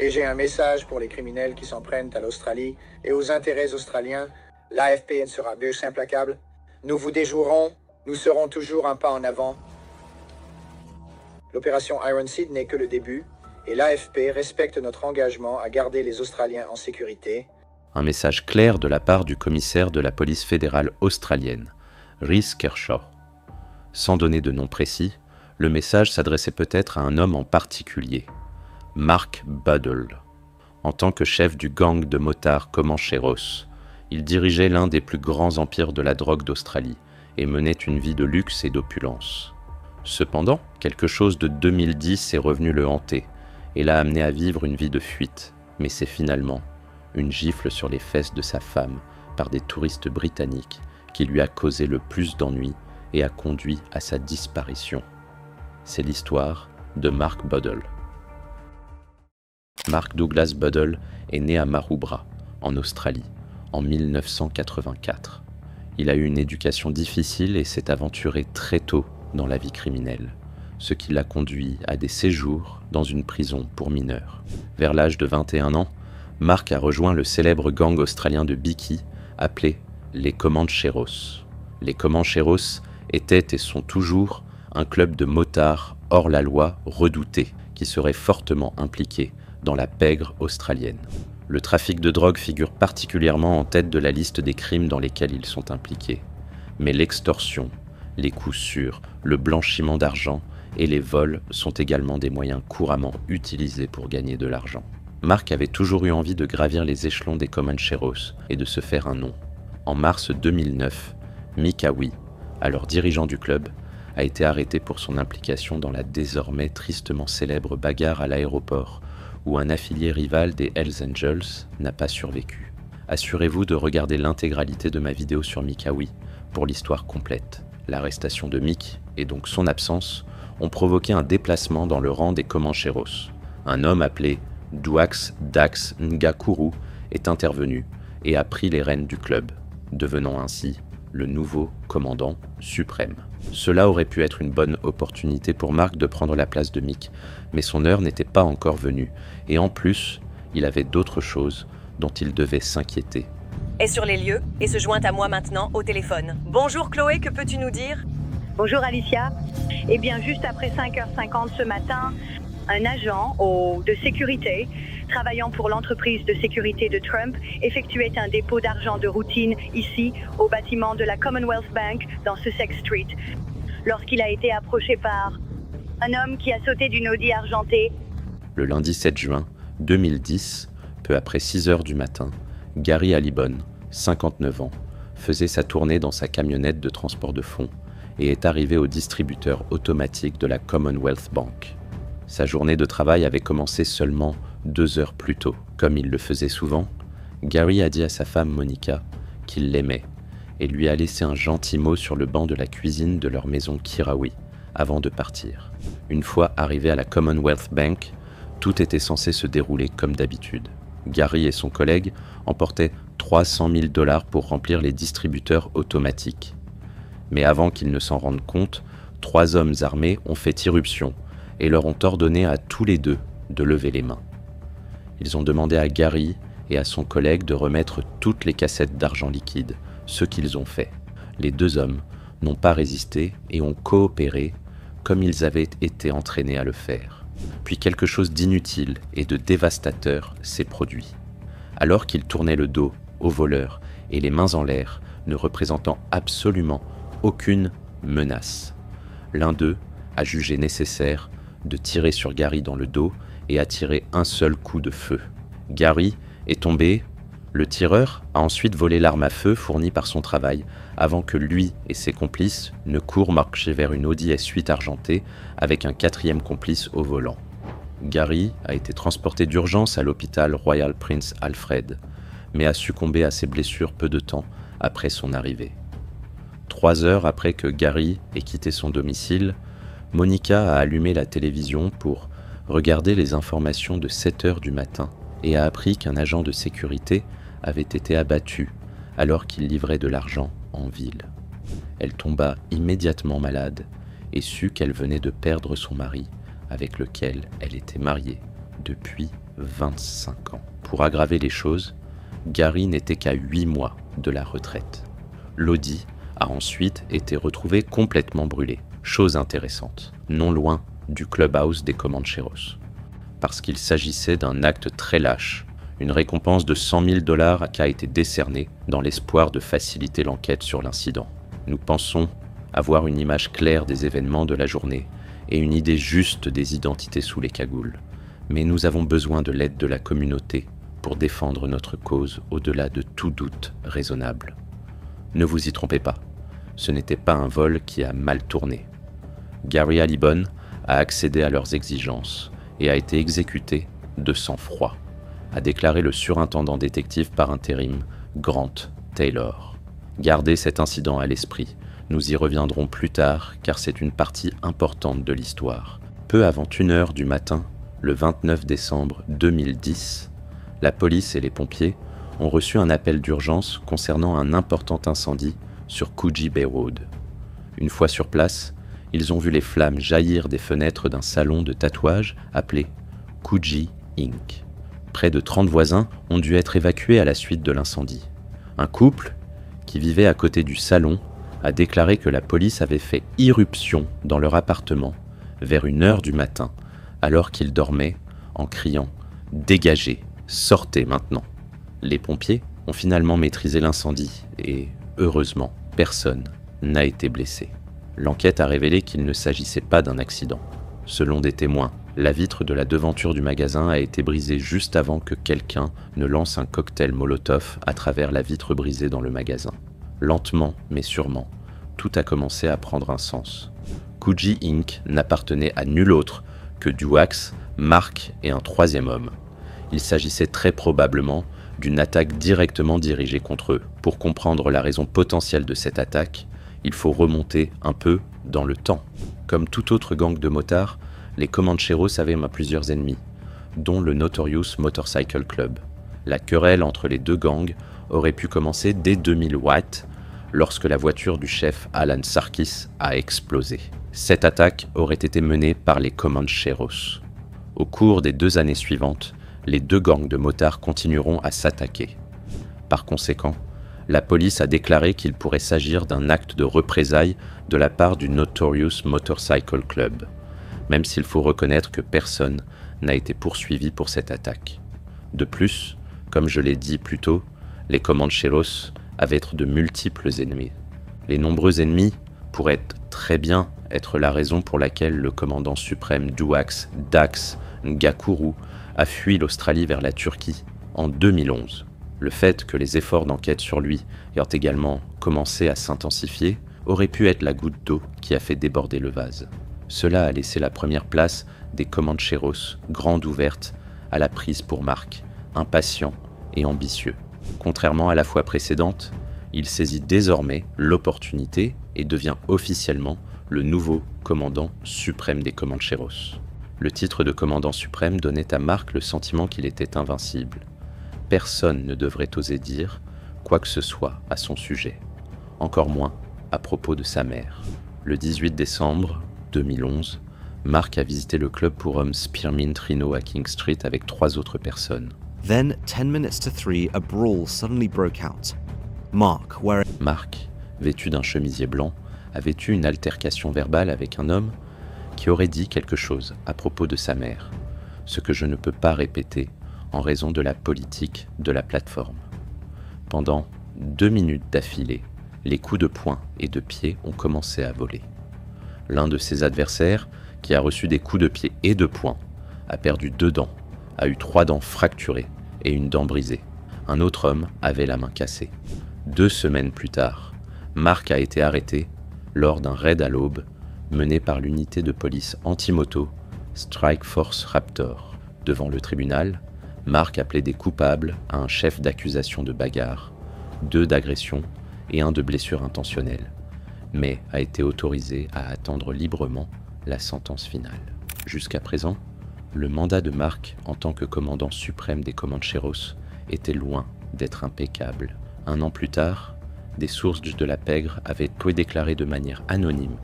Et j'ai un message pour les criminels qui s'en prennent à l'Australie et aux intérêts australiens. L'AFP sera bûche implacable. Nous vous déjouerons, nous serons toujours un pas en avant. L'opération Iron Seed n'est que le début, et l'AFP respecte notre engagement à garder les Australiens en sécurité. Un message clair de la part du commissaire de la police fédérale australienne, Rhys Kershaw. Sans donner de nom précis, le message s'adressait peut-être à un homme en particulier, Mark Buddle. En tant que chef du gang de motards Comancheros, il dirigeait l'un des plus grands empires de la drogue d'Australie et menait une vie de luxe et d'opulence. Cependant, quelque chose de 2010 est revenu le hanter et l'a amené à vivre une vie de fuite, mais c'est finalement une gifle sur les fesses de sa femme par des touristes britanniques qui lui a causé le plus d'ennuis et a conduit à sa disparition. C'est l'histoire de Mark Buddle. Mark Douglas Buddle est né à Maroubra, en Australie, en 1984. Il a eu une éducation difficile et s'est aventuré très tôt dans la vie criminelle, ce qui l'a conduit à des séjours dans une prison pour mineurs. Vers l'âge de 21 ans, Mark a rejoint le célèbre gang australien de Bikie, appelé les Comancheros. Les Comancheros étaient et sont toujours un club de motards hors la loi redouté, qui serait fortement impliqué dans la pègre australienne. Le trafic de drogue figure particulièrement en tête de la liste des crimes dans lesquels ils sont impliqués. Mais l'extorsion, les coups sûrs, le blanchiment d'argent et les vols sont également des moyens couramment utilisés pour gagner de l'argent. Mark avait toujours eu envie de gravir les échelons des Comancheros et de se faire un nom. En mars 2009, Mick Howie, alors dirigeant du club, a été arrêté pour son implication dans la désormais tristement célèbre bagarre à l'aéroport, où un affilié rival des Hells Angels n'a pas survécu. Assurez-vous de regarder l'intégralité de ma vidéo sur Mick Howie pour l'histoire complète. L'arrestation de Mick, et donc son absence, ont provoqué un déplacement dans le rang des Comancheros. Un homme appelé Douax Dax Ngakuru est intervenu et a pris les rênes du club, devenant ainsi le nouveau commandant suprême. Cela aurait pu être une bonne opportunité pour Mark de prendre la place de Mick, mais son heure n'était pas encore venue, et en plus, il avait d'autres choses dont il devait s'inquiéter. Est sur les lieux et se joint à moi maintenant au téléphone. Bonjour Chloé, que peux-tu nous dire? Bonjour Alicia. Eh bien, juste après 5h50 ce matin, un agent de sécurité travaillant pour l'entreprise de sécurité de Trump effectuait un dépôt d'argent de routine ici, au bâtiment de la Commonwealth Bank dans Sussex Street, lorsqu'il a été approché par un homme qui a sauté d'une Audi argentée. Le lundi 7 juin 2010, peu après 6h du matin, Gary Allibon, 59 ans, faisait sa tournée dans sa camionnette de transport de fonds et est arrivé au distributeur automatique de la Commonwealth Bank. Sa journée de travail avait commencé seulement 2 heures plus tôt. Comme il le faisait souvent, Gary a dit à sa femme Monica qu'il l'aimait et lui a laissé un gentil mot sur le banc de la cuisine de leur maison Kirrawie avant de partir. Une fois arrivé à la Commonwealth Bank, tout était censé se dérouler comme d'habitude. Gary et son collègue emportaient 300 000 $ pour remplir les distributeurs automatiques. Mais avant qu'ils ne s'en rendent compte, 3 hommes armés ont fait irruption et leur ont ordonné à tous les deux de lever les mains. Ils ont demandé à Gary et à son collègue de remettre toutes les cassettes d'argent liquide, ce qu'ils ont fait. Les 2 hommes n'ont pas résisté et ont coopéré comme ils avaient été entraînés à le faire. Puis quelque chose d'inutile et de dévastateur s'est produit. Alors qu'ils tournaient le dos aux voleurs et les mains en l'air, ne représentant absolument aucune menace, l'un d'eux a jugé nécessaire de tirer sur Gary dans le dos et a tiré un seul coup de feu. Gary est tombé, le tireur a ensuite volé l'arme à feu fournie par son travail avant que lui et ses complices ne courent marcher vers une Audi S8 argentée avec un 4e complice au volant. Gary a été transporté d'urgence à l'hôpital Royal Prince Alfred, mais a succombé à ses blessures peu de temps après son arrivée. 3 heures après que Gary ait quitté son domicile, Monica a allumé la télévision pour regarder les informations de 7 heures du matin et a appris qu'un agent de sécurité avait été abattu alors qu'il livrait de l'argent en ville. Elle tomba immédiatement malade et sut qu'elle venait de perdre son mari avec lequel elle était mariée depuis 25 ans. Pour aggraver les choses, Gary n'était qu'à 8 mois de la retraite. L'Audi a ensuite été retrouvé complètement brûlé. Chose intéressante, non loin du clubhouse des Comancheros. Parce qu'il s'agissait d'un acte très lâche, une récompense de $100 000 qui a été décernée dans l'espoir de faciliter l'enquête sur l'incident. Nous pensons avoir une image claire des événements de la journée et une idée juste des identités sous les cagoules. Mais nous avons besoin de l'aide de la communauté pour défendre notre cause au-delà de tout doute raisonnable. Ne vous y trompez pas, ce n'était pas un vol qui a mal tourné. Gary Alibon a accédé à leurs exigences et a été exécuté de sang-froid, a déclaré le surintendant détective par intérim Grant Taylor. Gardez cet incident à l'esprit, nous y reviendrons plus tard car c'est une partie importante de l'histoire. Peu avant 1h du matin, le 29 décembre 2010, la police et les pompiers ont reçu un appel d'urgence concernant un important incendie sur Coogee Bay Road. Une fois sur place, ils ont vu les flammes jaillir des fenêtres d'un salon de tatouage appelé Coogee Inc. Près de 30 voisins ont dû être évacués à la suite de l'incendie. Un couple, qui vivait à côté du salon, a déclaré que la police avait fait irruption dans leur appartement vers 1h du matin, alors qu'ils dormaient, en criant « Dégagez, sortez maintenant !» Les pompiers ont finalement maîtrisé l'incendie et, heureusement, personne n'a été blessé. L'enquête a révélé qu'il ne s'agissait pas d'un accident. Selon des témoins, la vitre de la devanture du magasin a été brisée juste avant que quelqu'un ne lance un cocktail Molotov à travers la vitre brisée dans le magasin. Lentement, mais sûrement, tout a commencé à prendre un sens. Coogee Inc. n'appartenait à nul autre que Duax, Mark et un troisième homme. Il s'agissait très probablement d'une attaque directement dirigée contre eux. Pour comprendre la raison potentielle de cette attaque, il faut remonter un peu dans le temps. Comme tout autre gang de motards, les Comancheros avaient plusieurs ennemis, dont le Notorious Motorcycle Club. La querelle entre les deux gangs aurait pu commencer dès 2008, lorsque la voiture du chef Alan Sarkis a explosé. Cette attaque aurait été menée par les Comancheros. Au cours des 2 années suivantes, les deux gangs de motards continueront à s'attaquer. Par conséquent, la police a déclaré qu'il pourrait s'agir d'un acte de représailles de la part du Notorious Motorcycle Club, même s'il faut reconnaître que personne n'a été poursuivi pour cette attaque. De plus, comme je l'ai dit plus tôt, les Comancheros avaient de multiples ennemis. Les nombreux ennemis pourraient très bien être la raison pour laquelle le commandant suprême Duax Dax Ngakuru a fui l'Australie vers la Turquie en 2011. Le fait que les efforts d'enquête sur lui ayant également commencé à s'intensifier aurait pu être la goutte d'eau qui a fait déborder le vase. Cela a laissé la première place des Comancheros, grande ouverte, à la prise pour Mark, impatient et ambitieux. Contrairement à la fois précédente, il saisit désormais l'opportunité et devient officiellement le nouveau commandant suprême des Comancheros. Le titre de commandant suprême donnait à Mark le sentiment qu'il était invincible. Personne ne devrait oser dire quoi que ce soit à son sujet, encore moins à propos de sa mère. Le 18 décembre 2011, Mark a visité le club pour hommes Spearmint Rhino à King Street avec 3 autres personnes. Then, 10 minutes to 3, a brawl suddenly broke out. Mark, vêtu d'un chemisier blanc, avait eu une altercation verbale avec un homme qui aurait dit quelque chose à propos de sa mère, ce que je ne peux pas répéter en raison de la politique de la plateforme. Pendant 2 minutes d'affilée, les coups de poing et de pied ont commencé à voler. L'un de ses adversaires, qui a reçu des coups de pied et de poing, a perdu 2 dents, a eu 3 dents fracturées et une dent brisée. Un autre homme avait la main cassée. 2 semaines plus tard, Mark a été arrêté lors d'un raid à l'aube mené par l'unité de police anti-moto Strike Force Raptor. Devant le tribunal, Mark a plaidé coupable à un chef d'accusation de bagarre, 2 d'agression et 1 de blessure intentionnelle, mais a été autorisé à attendre librement la sentence finale. Jusqu'à présent, le mandat de Mark en tant que commandant suprême des Comancheros était loin d'être impeccable. 1 an plus tard, des sources de la pègre avaient déclaré de manière anonyme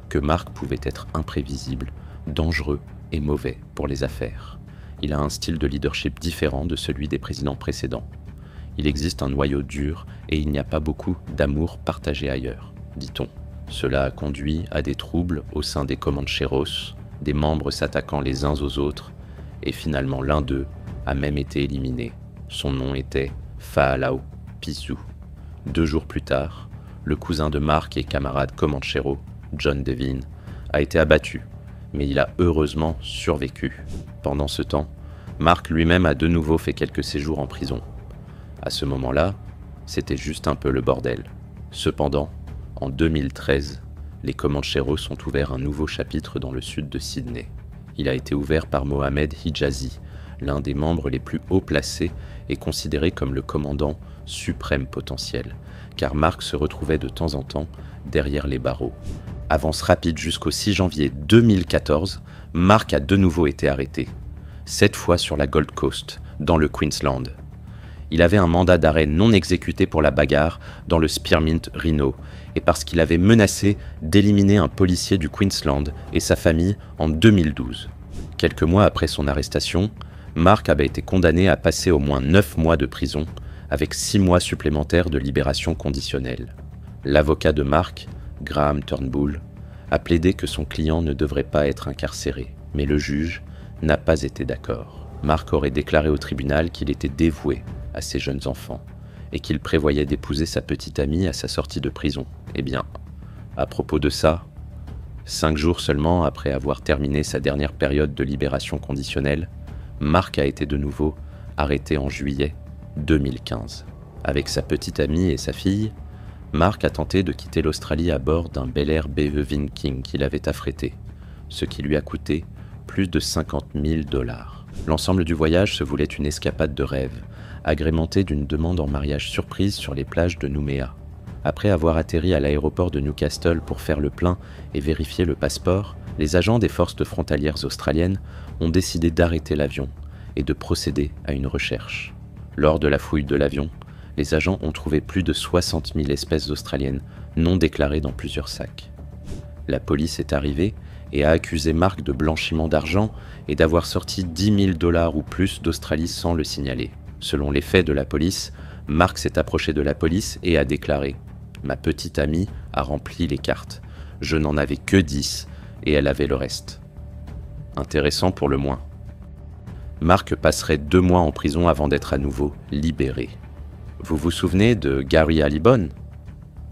que Mark pouvait être imprévisible, dangereux et mauvais pour les affaires. Il a un style de leadership différent de celui des présidents précédents. Il existe un noyau dur et il n'y a pas beaucoup d'amour partagé ailleurs, dit-on. Cela a conduit à des troubles au sein des Comancheros, des membres s'attaquant les uns aux autres, et finalement l'un d'eux a même été éliminé. Son nom était Fa'alao Pisu. 2 jours plus tard, le cousin de Mark et camarade Comanchero, John Devine, a été abattu, mais il a heureusement survécu. Pendant ce temps, Mark lui-même a de nouveau fait quelques séjours en prison. À ce moment-là, c'était juste un peu le bordel. Cependant, en 2013, les Comancheros ont ouvert un nouveau chapitre dans le sud de Sydney. Il a été ouvert par Mohamed Hijazi, l'un des membres les plus haut placés et considéré comme le commandant suprême potentiel, car Mark se retrouvait de temps en temps derrière les barreaux. Avance rapide jusqu'au 6 janvier 2014, Mark a de nouveau été arrêté, cette fois sur la Gold Coast, dans le Queensland. Il avait un mandat d'arrêt non exécuté pour la bagarre dans le Spearmint Rhino et parce qu'il avait menacé d'éliminer un policier du Queensland et sa famille en 2012. Quelques mois après son arrestation, Mark avait été condamné à passer au moins 9 mois de prison avec 6 mois supplémentaires de libération conditionnelle. L'avocat de Mark, Graham Turnbull, a plaidé que son client ne devrait pas être incarcéré, mais le juge n'a pas été d'accord. Mark aurait déclaré au tribunal qu'il était dévoué à ses jeunes enfants et qu'il prévoyait d'épouser sa petite amie à sa sortie de prison. Eh bien, à propos de ça, 5 jours seulement après avoir terminé sa dernière période de libération conditionnelle, Mark a été de nouveau arrêté en juillet 2015. Avec sa petite amie et sa fille, Mark a tenté de quitter l'Australie à bord d'un Bel Air BE Viking qu'il avait affrété, ce qui lui a coûté plus de 50 000 $. L'ensemble du voyage se voulait une escapade de rêve, agrémentée d'une demande en mariage surprise sur les plages de Nouméa. Après avoir atterri à l'aéroport de Newcastle pour faire le plein et vérifier le passeport, les agents des forces frontalières australiennes ont décidé d'arrêter l'avion et de procéder à une recherche. Lors de la fouille de l'avion, les agents ont trouvé plus de 60 000 espèces australiennes non déclarées dans plusieurs sacs. La police est arrivée et a accusé Mark de blanchiment d'argent et d'avoir sorti 10 000 $ ou plus d'Australie sans le signaler. Selon les faits de la police, Mark s'est approché de la police et a déclaré « Ma petite amie a rempli les cartes. Je n'en avais que 10 et elle avait le reste. » Intéressant pour le moins. Mark passerait 2 mois en prison avant d'être à nouveau libéré. Vous vous souvenez de Gary Alibon,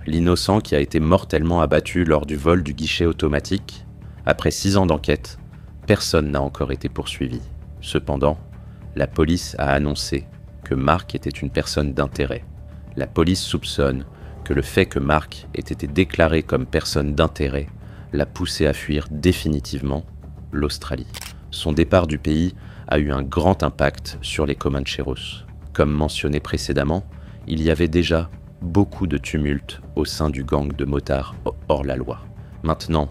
l'innocent qui a été mortellement abattu lors du vol du guichet automatique? Après 6 ans d'enquête, personne n'a encore été poursuivi. Cependant, la police a annoncé que Mark était une personne d'intérêt. La police soupçonne que le fait que Mark ait été déclaré comme personne d'intérêt l'a poussé à fuir définitivement l'Australie. Son départ du pays a eu un grand impact sur les Comancheros. Comme mentionné précédemment, il y avait déjà beaucoup de tumultes au sein du gang de motards hors la loi. Maintenant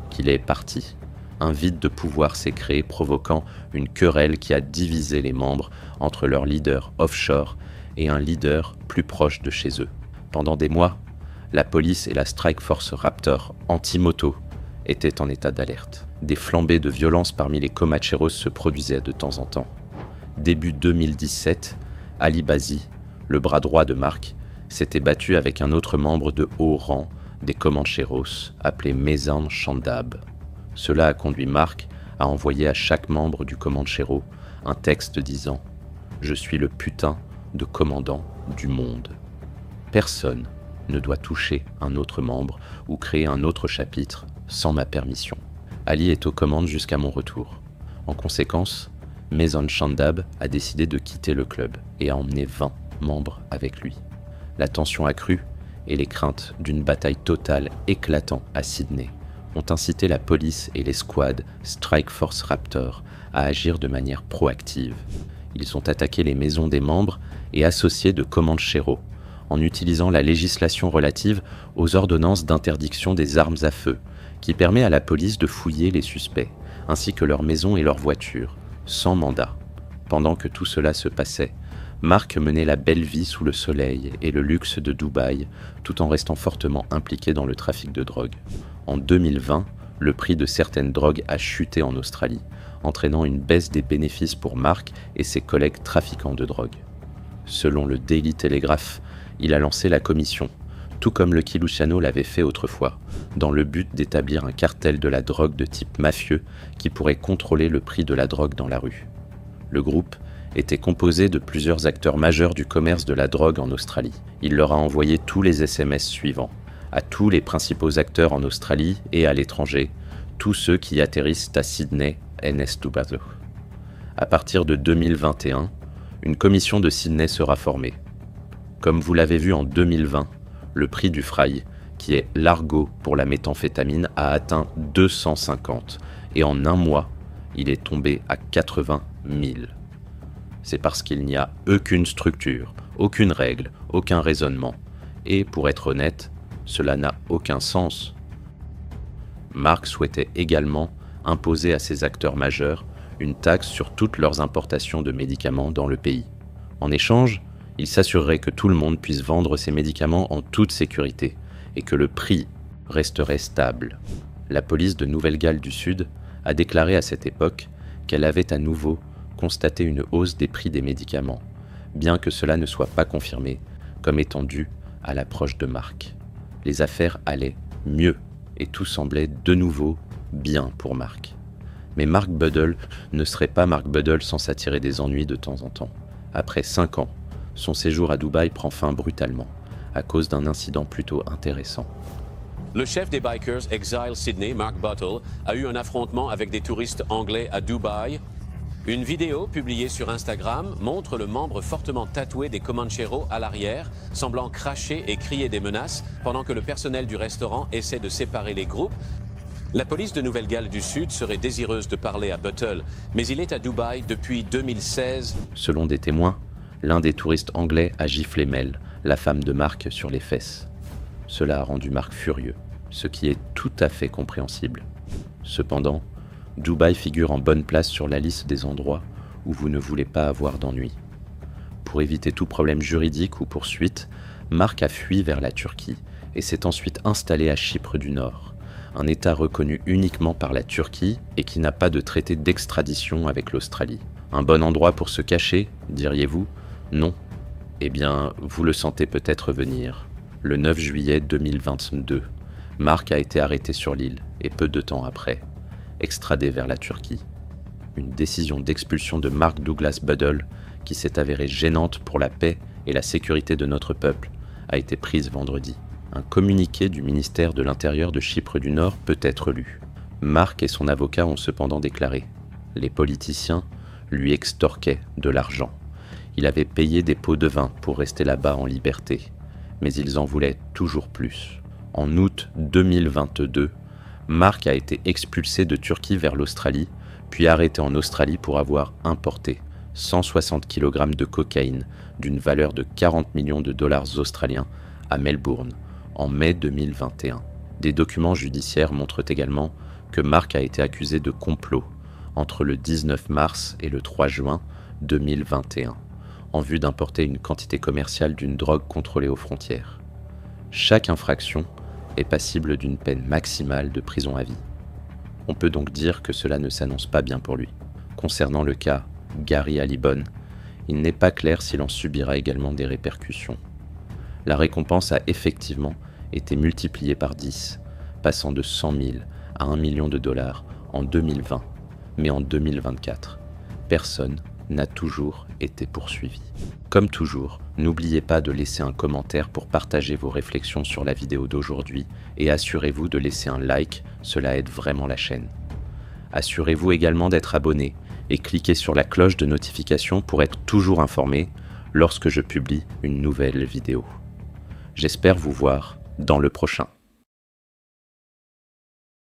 qu'il est parti, un vide de pouvoir s'est créé provoquant une querelle qui a divisé les membres entre leur leader offshore et un leader plus proche de chez eux. Pendant des mois, la police et la Strike Force Raptor anti-moto étaient en état d'alerte. Des flambées de violence parmi les Comancheros se produisaient de temps en temps. Début 2017, Ali Bazi, le bras droit de Mark, s'était battu avec un autre membre de haut rang des Comancheros, appelé Mezan Shandab. Cela a conduit Mark à envoyer à chaque membre du Comanchero un texte disant « Je suis le putain de commandant du monde. Personne ne doit toucher un autre membre ou créer un autre chapitre sans ma permission. Ali est aux commandes jusqu'à mon retour. En conséquence, Mezan Shandab a décidé de quitter le club et a emmené 20 membres avec lui. La tension accrue et les craintes d'une bataille totale éclatant à Sydney ont incité la police et les squads Strike Force Raptor à agir de manière proactive. Ils ont attaqué les maisons des membres et associés de Comanchero en utilisant la législation relative aux ordonnances d'interdiction des armes à feu, qui permet à la police de fouiller les suspects, ainsi que leurs maisons et leurs voitures, sans mandat. Pendant que tout cela se passait, Mark menait la belle vie sous le soleil et le luxe de Dubaï, tout en restant fortement impliqué dans le trafic de drogue. En 2020, le prix de certaines drogues a chuté en Australie, entraînant une baisse des bénéfices pour Mark et ses collègues trafiquants de drogue. Selon le Daily Telegraph, il a lancé la commission, tout comme Lucky Luciano l'avait fait autrefois, dans le but d'établir un cartel de la drogue de type mafieux qui pourrait contrôler le prix de la drogue dans la rue. Le groupe était composé de plusieurs acteurs majeurs du commerce de la drogue en Australie. Il leur a envoyé tous les SMS suivants, à tous les principaux acteurs en Australie et à l'étranger, tous ceux qui atterrissent à Sydney, NSW. À partir de 2021, une commission de Sydney sera formée. Comme vous l'avez vu en 2020, le prix du fry, qui est l'argot pour la méthamphétamine, a atteint 250 et en un mois, il est tombé à 80 000. C'est parce qu'il n'y a aucune structure, aucune règle, aucun raisonnement. Et pour être honnête, cela n'a aucun sens. Mark souhaitait également imposer à ses acteurs majeurs une taxe sur toutes leurs importations de médicaments dans le pays. En échange, il s'assurerait que tout le monde puisse vendre ses médicaments en toute sécurité et que le prix resterait stable. La police de Nouvelle-Galles du Sud a déclaré à cette époque qu'elle avait à nouveau constaté une hausse des prix des médicaments, bien que cela ne soit pas confirmé comme étant dû à l'approche de Mark. Les affaires allaient mieux et tout semblait de nouveau bien pour Mark. Mais Mark Buddle ne serait pas Mark Buddle sans s'attirer des ennuis de temps en temps. Après 5 ans, son séjour à Dubaï prend fin brutalement, à cause d'un incident plutôt intéressant. Le chef des bikers Exile Sydney, Mark Buttle, a eu un affrontement avec des touristes anglais à Dubaï. Une vidéo publiée sur Instagram montre le membre fortement tatoué des Comancheros à l'arrière, semblant cracher et crier des menaces pendant que le personnel du restaurant essaie de séparer les groupes. La police de Nouvelle-Galles du Sud serait désireuse de parler à Buttle, mais il est à Dubaï depuis 2016. Selon des témoins, l'un des touristes anglais a giflé Mel, la femme de Mark, sur les fesses. Cela a rendu Mark furieux, ce qui est tout à fait compréhensible. Cependant, Dubaï figure en bonne place sur la liste des endroits où vous ne voulez pas avoir d'ennui. Pour éviter tout problème juridique ou poursuite, Mark a fui vers la Turquie et s'est ensuite installé à Chypre du Nord, un État reconnu uniquement par la Turquie et qui n'a pas de traité d'extradition avec l'Australie. Un bon endroit pour se cacher, diriez-vous ? Non. Eh bien, vous le sentez peut-être venir. Le 9 juillet 2022, Mark a été arrêté sur l'île et peu de temps après, extradé vers la Turquie. Une décision d'expulsion de Mark Douglas Buddle, qui s'est avérée gênante pour la paix et la sécurité de notre peuple, a été prise vendredi. Un communiqué du ministère de l'Intérieur de Chypre du Nord peut être lu. Mark et son avocat ont cependant déclaré « Les politiciens lui extorquaient de l'argent. Il avait payé des pots de vin pour rester là-bas en liberté, mais ils en voulaient toujours plus. » En août 2022, Mark a été expulsé de Turquie vers l'Australie, puis arrêté en Australie pour avoir importé 160 kg de cocaïne d'une valeur de 40 millions de dollars australiens à Melbourne en mai 2021. Des documents judiciaires montrent également que Mark a été accusé de complot entre le 19 mars et le 3 juin 2021, en vue d'importer une quantité commerciale d'une drogue contrôlée aux frontières. Chaque infraction est passible d'une peine maximale de prison à vie. On peut donc dire que cela ne s'annonce pas bien pour lui. Concernant le cas Gary Allibon, il n'est pas clair s'il en subira également des répercussions. La récompense a effectivement été multipliée par 10, passant de 100 000 à 1 million de dollars en 2020, mais en 2024, personne n'a toujours été poursuivi. Comme toujours, n'oubliez pas de laisser un commentaire pour partager vos réflexions sur la vidéo d'aujourd'hui et assurez-vous de laisser un like, cela aide vraiment la chaîne. Assurez-vous également d'être abonné et cliquez sur la cloche de notification pour être toujours informé lorsque je publie une nouvelle vidéo. J'espère vous voir dans le prochain.